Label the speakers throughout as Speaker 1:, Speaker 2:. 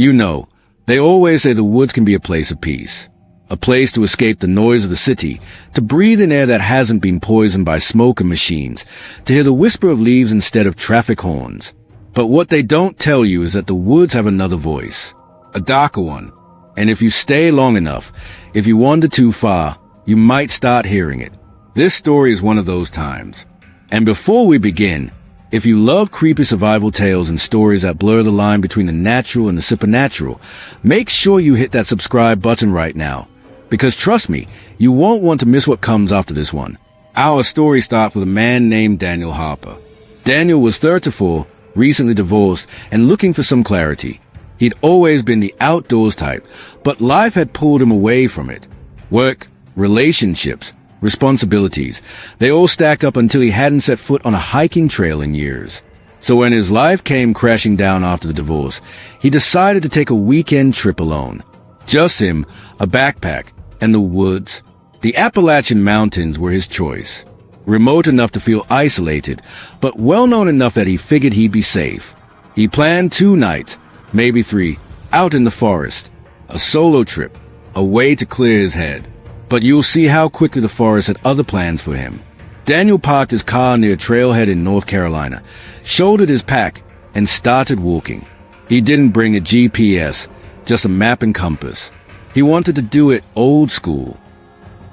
Speaker 1: You know, they always say the woods can be a place of peace. A place to escape the noise of the city, to breathe in air that hasn't been poisoned by smoke and machines, to hear the whisper of leaves instead of traffic horns. But what they don't tell you is that the woods have another voice, a darker one. And if you stay long enough, if you wander too far, you might start hearing it. This story is one of those times. And before we begin, if you love creepy survival tales and stories that blur the line between the natural and the supernatural, make sure you hit that subscribe button right now. Because trust me, you won't want to miss what comes after this one. Our story starts with a man named Daniel Harper. Daniel was 34, recently divorced, and looking for some clarity. He'd always been the outdoors type, but life had pulled him away from it. Work, relationships, responsibilities, they all stacked up until he hadn't set foot on a hiking trail in years. So when his life came crashing down after the divorce, he decided to take a weekend trip alone. Just him, a backpack, and the woods. The Appalachian Mountains were his choice. Remote enough to feel isolated, but well-known enough that he figured he'd be safe. He planned 2 nights, maybe 3, out in the forest. A solo trip, a way to clear his head. But you'll see how quickly the forest had other plans for him. Daniel parked his car near a trailhead in North Carolina, shouldered his pack, and started walking. He didn't bring a GPS, just a map and compass. He wanted to do it old school.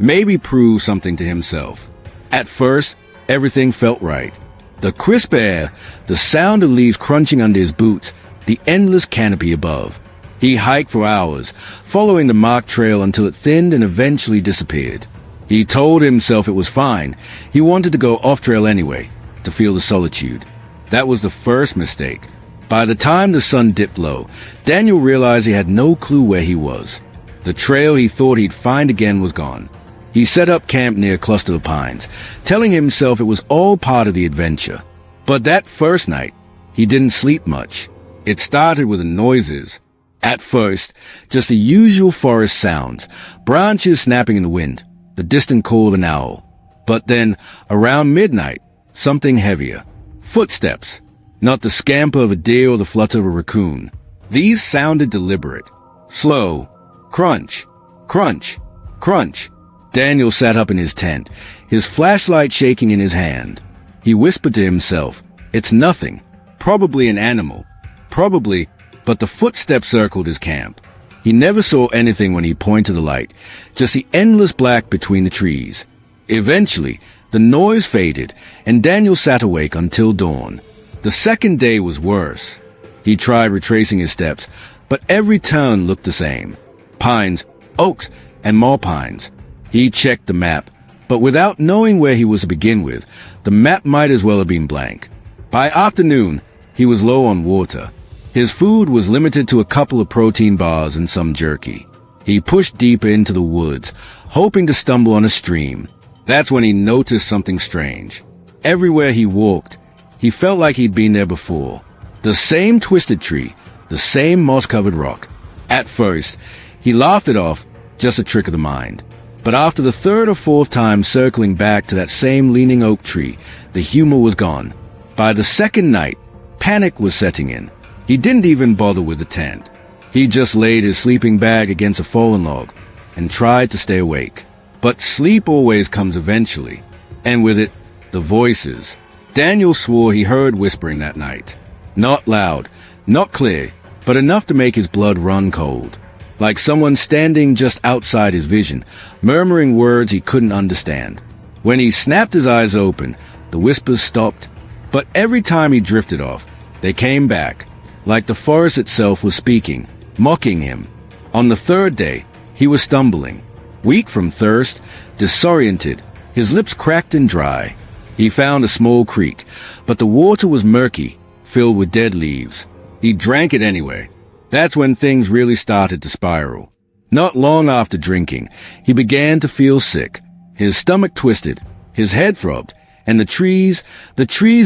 Speaker 1: Maybe prove something to himself. At first, everything felt right. The crisp air, the sound of leaves crunching under his boots, the endless canopy above. He hiked for hours, following the marked trail until it thinned and eventually disappeared. He told himself it was fine. He wanted to go off-trail anyway, to feel the solitude. That was the first mistake. By the time the sun dipped low, Daniel realized he had no clue where he was. The trail he thought he'd find again was gone. He set up camp near a cluster of pines, telling himself it was all part of the adventure. But that first night, he didn't sleep much. It started with the noises. At first, just the usual forest sounds, branches snapping in the wind, the distant call of an owl. But then, around midnight, something heavier. Footsteps. Not the scamper of a deer or the flutter of a raccoon. These sounded deliberate. Slow. Crunch. Crunch. Crunch. Daniel sat up in his tent, his flashlight shaking in his hand. He whispered to himself, "It's nothing. Probably an animal. Probably," but the footsteps circled his camp. He never saw anything when he pointed the light, just the endless black between the trees. Eventually, the noise faded, and Daniel sat awake until dawn. The second day was worse. He tried retracing his steps, but every turn looked the same. Pines, oaks, and more pines. He checked the map, but without knowing where he was to begin with, the map might as well have been blank. By afternoon, he was low on water. His food was limited to a couple of protein bars and some jerky. He pushed deeper into the woods, hoping to stumble on a stream. That's when he noticed something strange. Everywhere he walked, he felt like he'd been there before. The same twisted tree, the same moss-covered rock. At first, he laughed it off, just a trick of the mind. But after the 3rd or 4th time circling back to that same leaning oak tree, the humor was gone. By the second night, panic was setting in. He didn't even bother with the tent. He just laid his sleeping bag against a fallen log and tried to stay awake. But sleep always comes eventually, and with it, the voices. Daniel swore he heard whispering that night. Not loud, not clear, but enough to make his blood run cold. Like someone standing just outside his vision, murmuring words he couldn't understand. When he snapped his eyes open, the whispers stopped, but every time he drifted off, they came back, like the forest itself was speaking, mocking him. On the 3rd day, he was stumbling, weak from thirst, disoriented, his lips cracked and dry. He found a small creek, but the water was murky, filled with dead leaves. He drank it anyway. That's when things really started to spiral. Not long after drinking, he began to feel sick. His stomach twisted, his head throbbed, and the trees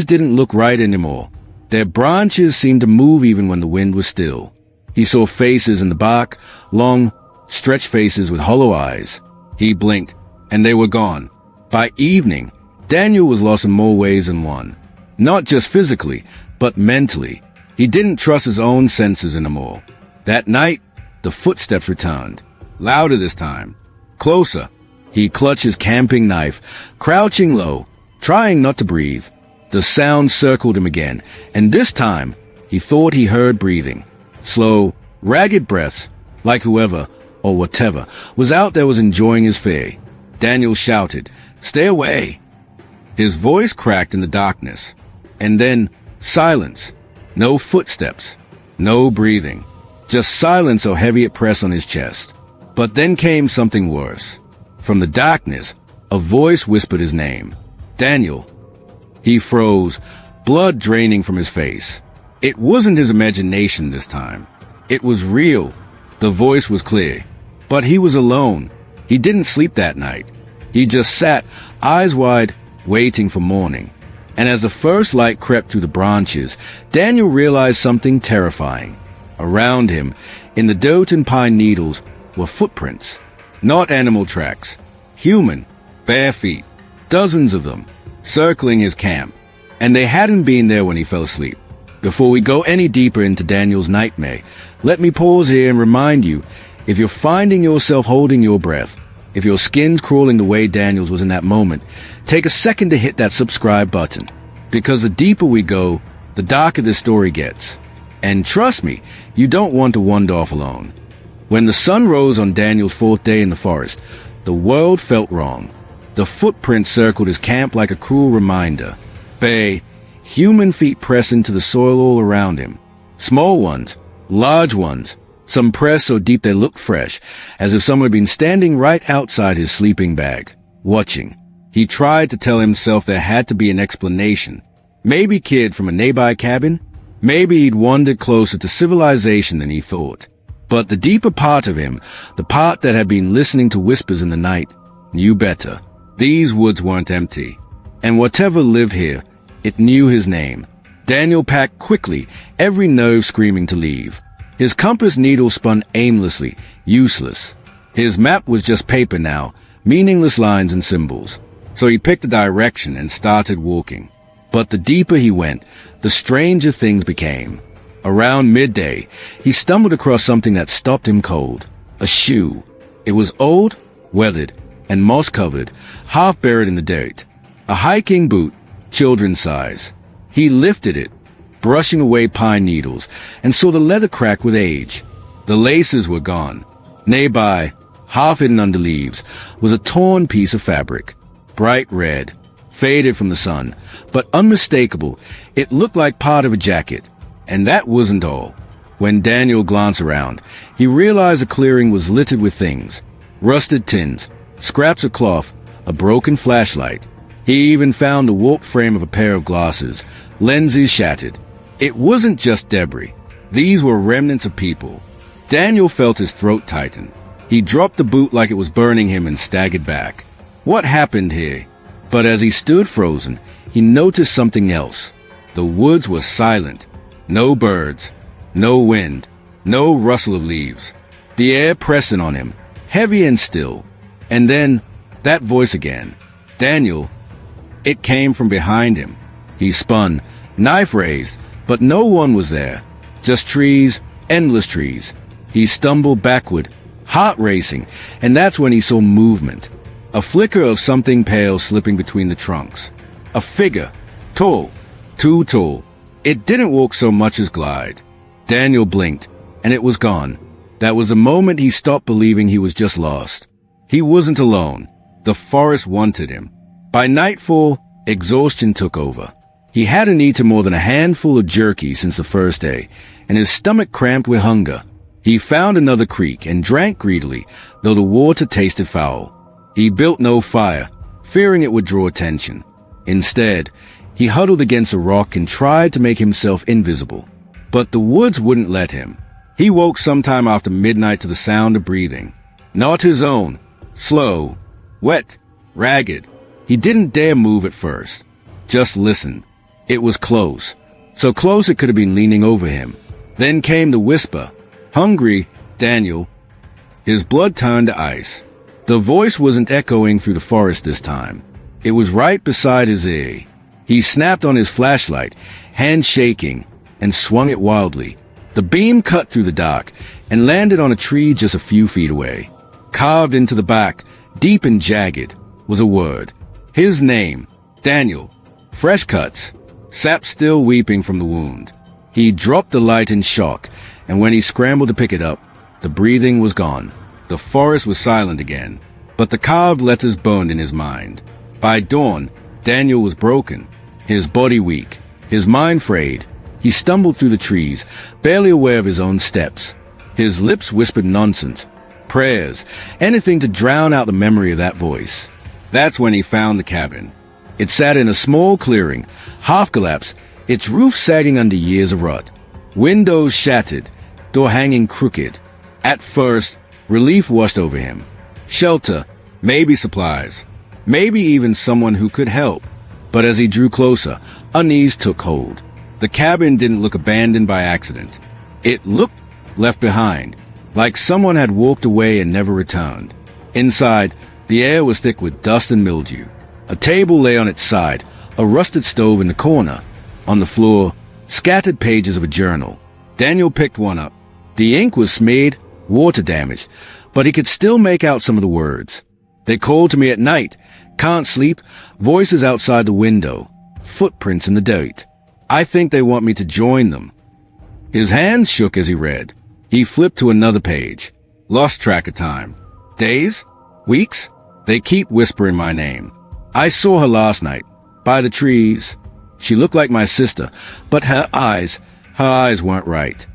Speaker 1: didn't look right anymore. Their branches seemed to move even when the wind was still. He saw faces in the bark, long, stretched faces with hollow eyes. He blinked, and they were gone. By evening, Daniel was lost in more ways than one. Not just physically, but mentally. He didn't trust his own senses anymore. That night, the footsteps returned. Louder this time. Closer. He clutched his camping knife, crouching low, trying not to breathe. The sound circled him again, and this time, he thought he heard breathing. Slow, ragged breaths, like whoever, or whatever, was out there was enjoying his fear. Daniel shouted, "Stay away!" His voice cracked in the darkness. And then, silence. No footsteps. No breathing. Just silence so heavy it pressed on his chest. But then came something worse. From the darkness, a voice whispered his name. Daniel. He froze, blood draining from his face. It wasn't his imagination this time. It was real. The voice was clear. But he was alone. He didn't sleep that night. He just sat, eyes wide, waiting for morning. And as the first light crept through the branches, Daniel realized something terrifying. Around him, in the dirt and pine needles, were footprints. Not animal tracks. Human, bare feet. Dozens of them, circling his camp. And they hadn't been there when he fell asleep. Before we go any deeper into Daniel's nightmare, let me pause here and remind you, if you're finding yourself holding your breath, if your skin's crawling the way Daniel's was in that moment, take a second to hit that subscribe button. Because the deeper we go, the darker this story gets. And trust me, you don't want to wander off alone. When the sun rose on Daniel's fourth day in the forest, the world felt wrong. The footprints circled his camp like a cruel reminder. Bare, human feet pressed into the soil all around him. Small ones, large ones, some pressed so deep they looked fresh, as if someone had been standing right outside his sleeping bag, watching. He tried to tell himself there had to be an explanation. Maybe kid from a nearby cabin? Maybe he'd wandered closer to civilization than he thought. But the deeper part of him, the part that had been listening to whispers in the night, knew better. These woods weren't empty. And whatever lived here, it knew his name. Daniel packed quickly, every nerve screaming to leave. His compass needle spun aimlessly, useless. His map was just paper now, meaningless lines and symbols. So he picked a direction and started walking. But the deeper he went, the stranger things became. Around midday, he stumbled across something that stopped him cold. A shoe. It was old, weathered, and moss-covered, half buried in the dirt. A hiking boot, children's size. He lifted it, brushing away pine needles, and saw the leather crack with age. The laces were gone. Nearby, half hidden under leaves, was a torn piece of fabric. Bright red, faded from the sun, but unmistakable. It looked like part of a jacket. And that wasn't all. When Daniel glanced around, he realized the clearing was littered with things. Rusted tins, scraps of cloth, a broken flashlight. He even found the warped frame of a pair of glasses, lenses shattered. It wasn't just debris. These were remnants of people. Daniel felt his throat tighten. He dropped the boot like it was burning him and staggered back. What happened here? But as he stood frozen, he noticed something else. The woods were silent. No birds, no wind, no rustle of leaves. The air pressing on him, heavy and still. And then, that voice again. Daniel. It came from behind him. He spun, knife raised, but no one was there. Just trees, endless trees. He stumbled backward, heart racing, and that's when he saw movement. A flicker of something pale slipping between the trunks. A figure, tall, too tall. It didn't walk so much as glide. Daniel blinked, and it was gone. That was the moment he stopped believing he was just lost. He wasn't alone. The forest wanted him. By nightfall, exhaustion took over. He hadn't eaten more than a handful of jerky since the first day, and his stomach cramped with hunger. He found another creek and drank greedily, though the water tasted foul. He built no fire, fearing it would draw attention. Instead, he huddled against a rock and tried to make himself invisible. But the woods wouldn't let him. He woke sometime after midnight to the sound of breathing. Not his own. Slow. Wet. Ragged. He didn't dare move at first. Just listened. It was close. So close it could have been leaning over him. Then came the whisper. Hungry, Daniel. His blood turned to ice. The voice wasn't echoing through the forest this time. It was right beside his ear. He snapped on his flashlight, hand shaking, and swung it wildly. The beam cut through the dark and landed on a tree just a few feet away. Carved into the back, deep and jagged, was a word. His name, Daniel. Fresh cuts, sap still weeping from the wound. He dropped the light in shock, and when he scrambled to pick it up, the breathing was gone. The forest was silent again, but the carved letters burned in his mind. By dawn, Daniel was broken, his body weak, his mind frayed. He stumbled through the trees, barely aware of his own steps. His lips whispered nonsense, prayers, anything to drown out the memory of that voice. That's when he found the cabin. It sat in a small clearing, half-collapsed, its roof sagging under years of rot. Windows shattered, door hanging crooked. At first, relief washed over him. Shelter, maybe supplies, maybe even someone who could help. But as he drew closer, unease took hold. The cabin didn't look abandoned by accident. It looked left behind, like someone had walked away and never returned. Inside, the air was thick with dust and mildew. A table lay on its side, a rusted stove in the corner. On the floor, scattered pages of a journal. Daniel picked one up. The ink was smeared, water damaged, but he could still make out some of the words. They called to me at night. Can't sleep. Voices outside the window. Footprints in the dirt. I think they want me to join them. His hands shook as he read. He flipped to another page. Lost track of time. Days? Weeks? They keep whispering my name. I saw her last night. By the trees. She looked like my sister, but her eyes weren't right.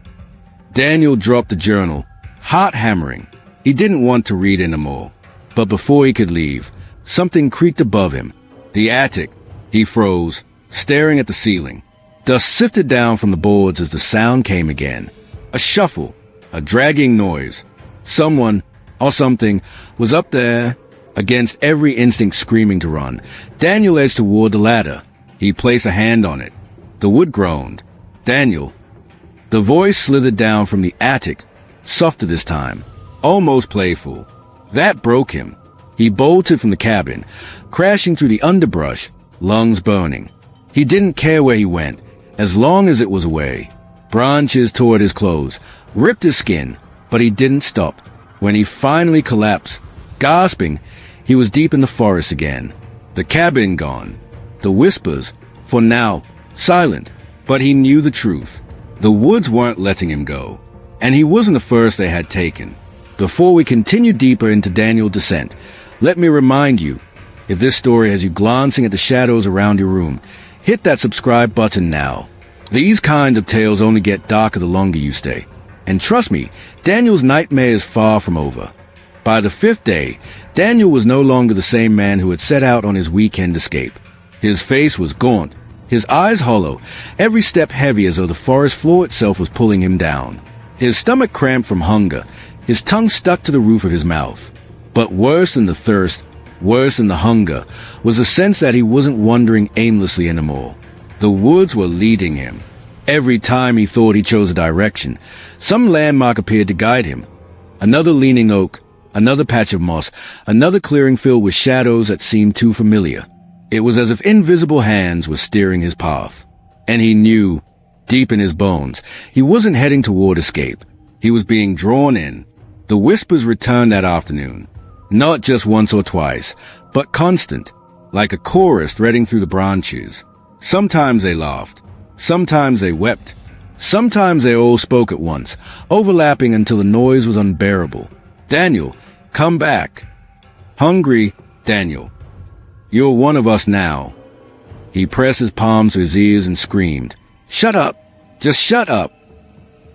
Speaker 1: Daniel dropped the journal, heart hammering. He didn't want to read anymore. But before he could leave, something creaked above him. The attic. He froze, staring at the ceiling. Dust sifted down from the boards as the sound came again. A shuffle, a dragging noise. Someone, or something, was up there, against every instinct screaming to run. Daniel edged toward the ladder. He placed a hand on it. The wood groaned. Daniel. The voice slithered down from the attic, softer this time, almost playful. That broke him. He bolted from the cabin, crashing through the underbrush, lungs burning. He didn't care where he went, as long as it was away. Branches tore at his clothes, ripped his skin, but he didn't stop. When he finally collapsed, gasping, he was deep in the forest again. The cabin gone. The whispers, for now, silent, but he knew the truth. The woods weren't letting him go, and he wasn't the first they had taken. Before we continue deeper into Daniel's descent, let me remind you, if this story has you glancing at the shadows around your room, hit that subscribe button now. These kind of tales only get darker the longer you stay. And trust me, Daniel's nightmare is far from over. By the 5th day, Daniel was no longer the same man who had set out on his weekend escape. His face was gaunt, his eyes hollow, every step heavy as though the forest floor itself was pulling him down. His stomach cramped from hunger, his tongue stuck to the roof of his mouth. But worse than the thirst, worse than the hunger, was the sense that he wasn't wandering aimlessly anymore. The woods were leading him. Every time he thought he chose a direction, some landmark appeared to guide him. Another leaning oak, another patch of moss, another clearing filled with shadows that seemed too familiar. It was as if invisible hands were steering his path. And he knew, deep in his bones, he wasn't heading toward escape. He was being drawn in. The whispers returned that afternoon. Not just once or twice, but constant, like a chorus threading through the branches. Sometimes they laughed. Sometimes they wept. Sometimes they all spoke at once, overlapping until the noise was unbearable. Daniel, come back. Hungry, Daniel. You're one of us now. He pressed his palms to his ears and screamed, Shut up! Just shut up!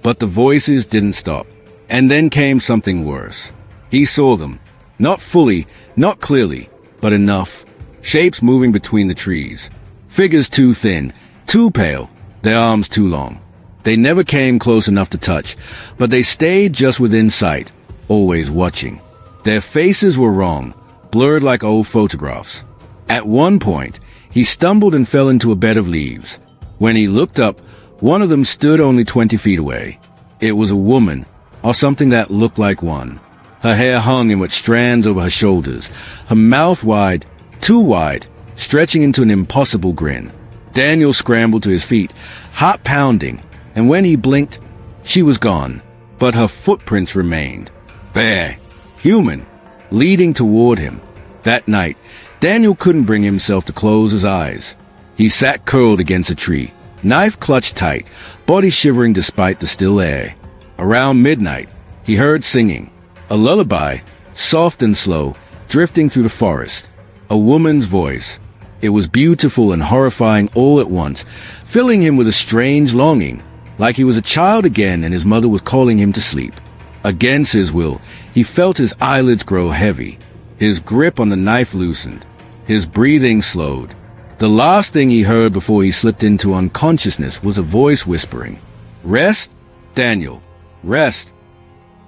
Speaker 1: But the voices didn't stop. And then came something worse. He saw them. Not fully, not clearly, but enough. Shapes moving between the trees. Figures too thin, too pale, their arms too long. They never came close enough to touch, but they stayed just within sight, always watching. Their faces were wrong, blurred like old photographs. At one point, he stumbled and fell into a bed of leaves. When he looked up, one of them stood only 20 feet away. It was a woman, or something that looked like one. Her hair hung in wet strands over her shoulders, her mouth wide, too wide, stretching into an impossible grin. Daniel scrambled to his feet, heart pounding, and when he blinked, She was gone, but her footprints remained. Bare, human, leading toward him. That night, Daniel couldn't bring himself to close his eyes. He sat curled against a tree, knife clutched tight, body shivering despite the still air. Around midnight, he heard singing, a lullaby, soft and slow, drifting through the forest. A woman's voice. It was beautiful and horrifying all at once, filling him with a strange longing, like he was a child again and his mother was calling him to sleep. Against his will, he felt his eyelids grow heavy. His grip on the knife loosened. His breathing slowed. The last thing he heard before he slipped into unconsciousness was a voice whispering, "Rest, Daniel, rest."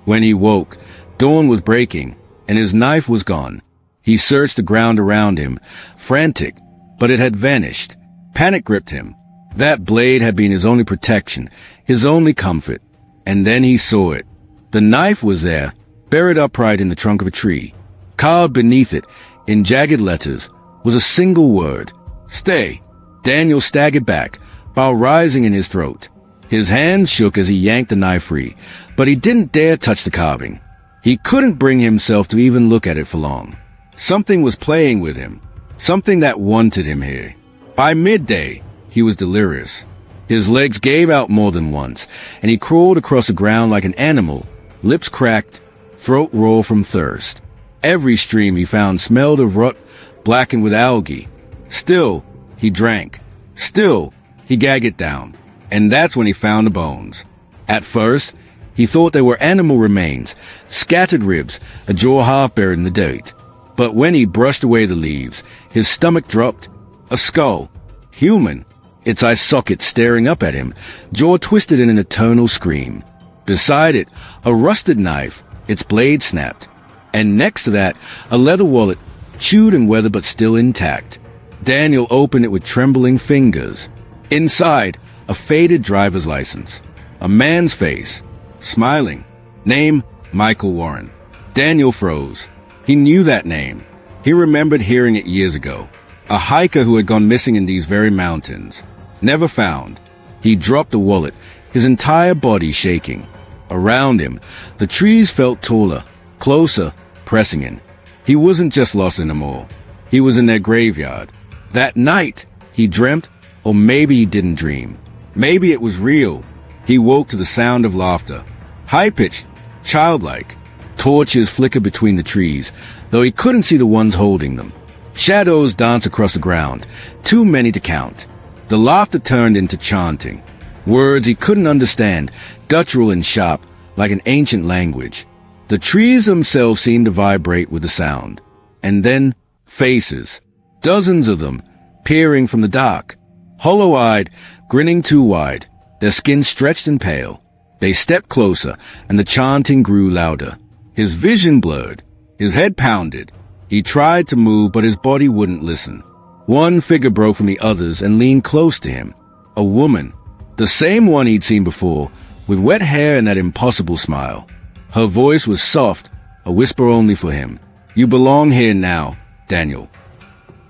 Speaker 1: When he woke, dawn was breaking, and his knife was gone. He searched the ground around him, frantic, but it had vanished. Panic gripped him. That blade had been his only protection, his only comfort. And then he saw it. The knife was there, buried upright in the trunk of a tree. Carved beneath it, in jagged letters, was a single word. "Stay." Daniel staggered back, bile rising in his throat. His hands shook as he yanked the knife free, but he didn't dare touch the carving. He couldn't bring himself to even look at it for long. Something was playing with him, something that wanted him here. By midday, he was delirious. His legs gave out more than once, and he crawled across the ground like an animal, lips cracked, throat raw from thirst. Every stream he found smelled of rot, blackened with algae. Still, he drank. Still, he gagged it down. And that's when he found the bones. At first, he thought they were animal remains, scattered ribs, a jaw half buried in the dirt. But when he brushed away the leaves, his stomach dropped. A skull. Human. Its eye socket staring up at him, jaw twisted in an eternal scream. Beside it, a rusted knife, its blade snapped. And next to that, a leather wallet, chewed and weathered but still intact. Daniel opened it with trembling fingers. Inside, a faded driver's license. A man's face, smiling. Name, Michael Warren. Daniel froze. He knew that name. He remembered hearing it years ago. A hiker who had gone missing in these very mountains. Never found. He dropped the wallet, his entire body shaking. Around him, the trees felt taller, closer, pressing in. He wasn't just lost anymore. He was in their graveyard. That night, he dreamt, or maybe he didn't dream. Maybe it was real. He woke to the sound of laughter. High-pitched, childlike. Torches flickered between the trees, though he couldn't see the ones holding them. Shadows danced across the ground, too many to count. The laughter turned into chanting. Words he couldn't understand, guttural and sharp, like an ancient language. The trees themselves seemed to vibrate with the sound. And then, faces. Dozens of them, peering from the dark. Hollow-eyed, grinning too wide, their skin stretched and pale. They stepped closer, and the chanting grew louder. His vision blurred. His head pounded. He tried to move, but his body wouldn't listen. One figure broke from the others and leaned close to him. A woman. The same one he'd seen before, with wet hair and that impossible smile. Her voice was soft, a whisper only for him. "You belong here now, Daniel."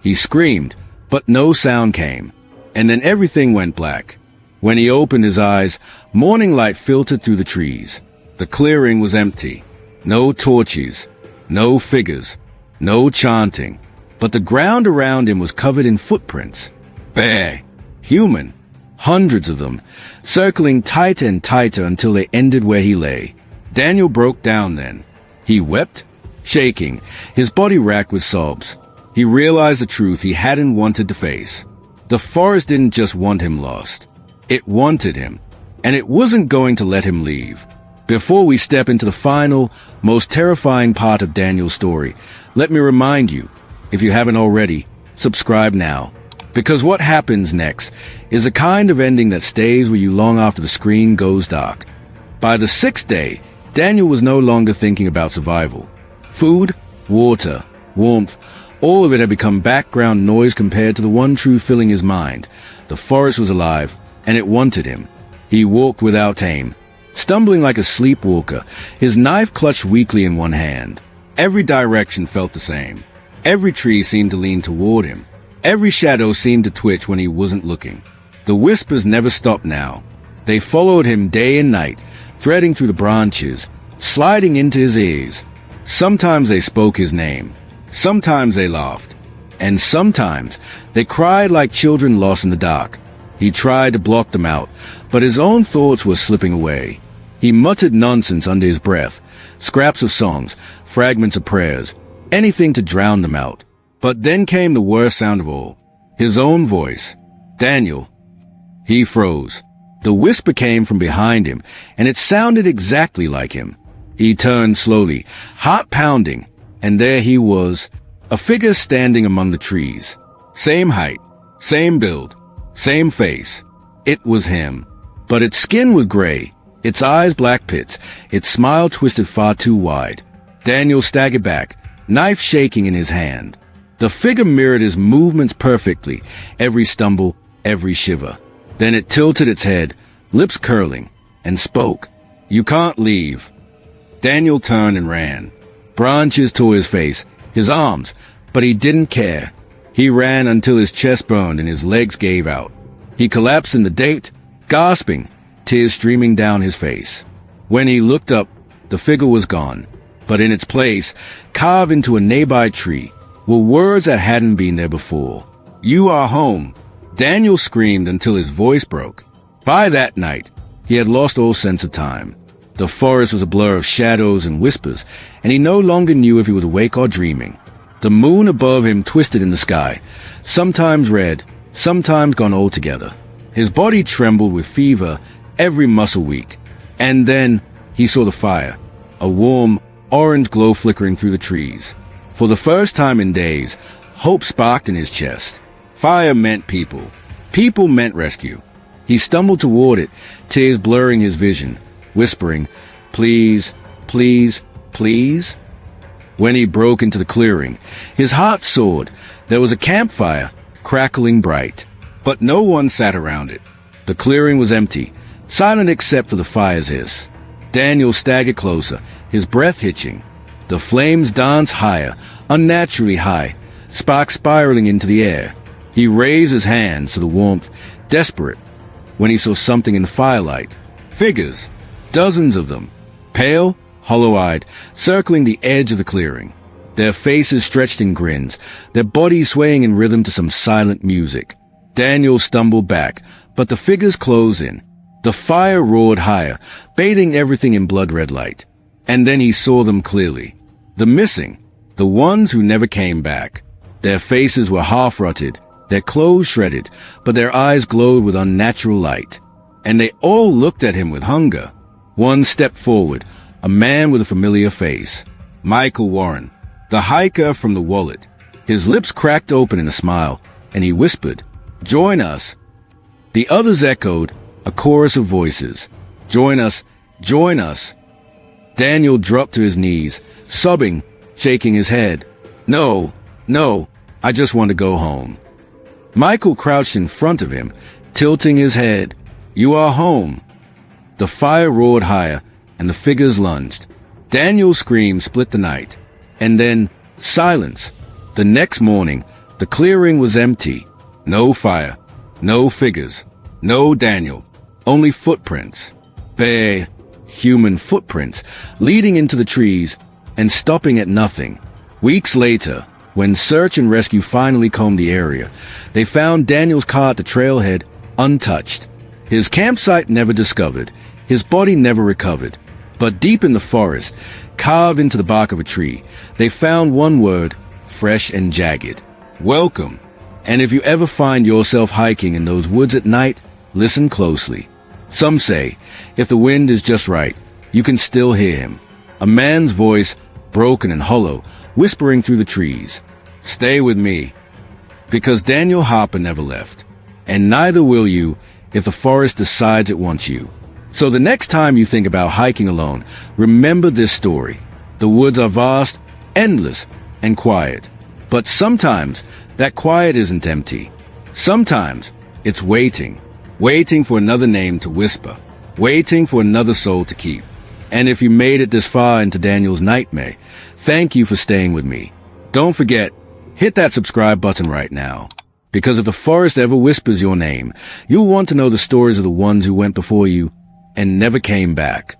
Speaker 1: He screamed, but no sound came. And then everything went black. When he opened his eyes, morning light filtered through the trees. The clearing was empty. No torches, no figures, no chanting. But the ground around him was covered in footprints. Bare, human, hundreds of them, circling tighter and tighter until they ended where he lay. Daniel broke down then. He wept, shaking, his body racked with sobs. He realized the truth he hadn't wanted to face. The forest didn't just want him lost. It wanted him, and it wasn't going to let him leave. Before we step into the final, most terrifying part of Daniel's story, let me remind you, if you haven't already, subscribe now. Because what happens next is a kind of ending that stays with you long after the screen goes dark. By the 6th day, Daniel was no longer thinking about survival. Food, water, warmth, all of it had become background noise compared to the one truth filling his mind. The forest was alive, and it wanted him. He walked without aim, stumbling like a sleepwalker, his knife clutched weakly in one hand. Every direction felt the same. Every tree seemed to lean toward him. Every shadow seemed to twitch when he wasn't looking. The whispers never stopped now. They followed him day and night, threading through the branches, sliding into his ears. Sometimes they spoke his name, sometimes they laughed, and sometimes they cried like children lost in the dark. He tried to block them out, but his own thoughts were slipping away. He muttered nonsense under his breath, scraps of songs, fragments of prayers, anything to drown them out. But then came the worst sound of all, his own voice. Daniel. He froze. The whisper came from behind him, and it sounded exactly like him. He turned slowly, heart pounding, and there he was, a figure standing among the trees. Same height, same build, same face. It was him. But its skin was gray, its eyes black pits, its smile twisted far too wide. Daniel staggered back, knife shaking in his hand. The figure mirrored his movements perfectly, every stumble, every shiver. Then it tilted its head, lips curling, and spoke. "You can't leave." Daniel turned and ran. Branches tore his face, his arms, but he didn't care. He ran until his chest burned and his legs gave out. He collapsed in the dirt, gasping, tears streaming down his face. When he looked up, the figure was gone, but in its place, carved into a nearby tree, were words that hadn't been there before. "You are home," Daniel screamed until his voice broke. By that night, he had lost all sense of time. The forest was a blur of shadows and whispers, and he no longer knew if he was awake or dreaming. The moon above him twisted in the sky, sometimes red, sometimes gone altogether. His body trembled with fever, every muscle weak. And then he saw the fire, a warm, orange glow flickering through the trees. For the first time in days, hope sparked in his chest. Fire meant people. People meant rescue. He stumbled toward it, tears blurring his vision, whispering, "Please, please, please." When he broke into the clearing, his heart soared. There was a campfire, crackling bright. But no one sat around it. The clearing was empty, silent except for the fire's hiss. Daniel staggered closer, his breath hitching. The flames danced higher, unnaturally high, sparks spiraling into the air. He raised his hands to the warmth, desperate, when he saw something in the firelight. Figures. Dozens of them, pale, hollow-eyed, circling the edge of the clearing. Their faces stretched in grins, their bodies swaying in rhythm to some silent music. Daniel stumbled back, but the figures closed in. The fire roared higher, bathing everything in blood-red light. And then he saw them clearly. The missing, the ones who never came back. Their faces were half-rotted, their clothes shredded, but their eyes glowed with unnatural light. And they all looked at him with hunger. One stepped forward, a man with a familiar face. Michael Warren, the hiker from the wallet. His lips cracked open in a smile, and he whispered, "Join us." The others echoed, a chorus of voices. "Join us, join us." Daniel dropped to his knees, sobbing, shaking his head. No, I just want to go home." Michael crouched in front of him, tilting his head. "You are home." The fire roared higher, and the figures lunged. Daniel's scream split the night. And then, silence. The next morning, the clearing was empty. No fire, no figures, no Daniel, only footprints. Bare, human footprints, leading into the trees and stopping at nothing. Weeks later, when search and rescue finally combed the area, they found Daniel's car at the trailhead untouched. His campsite never discovered, his body never recovered. But deep in the forest, carved into the bark of a tree, they found one word, fresh and jagged. Welcome. And if you ever find yourself hiking in those woods at night, listen closely. Some say, if the wind is just right, you can still hear him. A man's voice, broken and hollow, whispering through the trees. Stay with me. Because Daniel Harper never left. And neither will you if the forest decides it wants you. So the next time you think about hiking alone, remember this story. The woods are vast, endless, and quiet. But sometimes that quiet isn't empty. Sometimes it's waiting. Waiting for another name to whisper. Waiting for another soul to keep. And if you made it this far into Daniel's nightmare, thank you for staying with me. Don't forget, hit that subscribe button right now. Because if the forest ever whispers your name, you'll want to know the stories of the ones who went before you and never came back.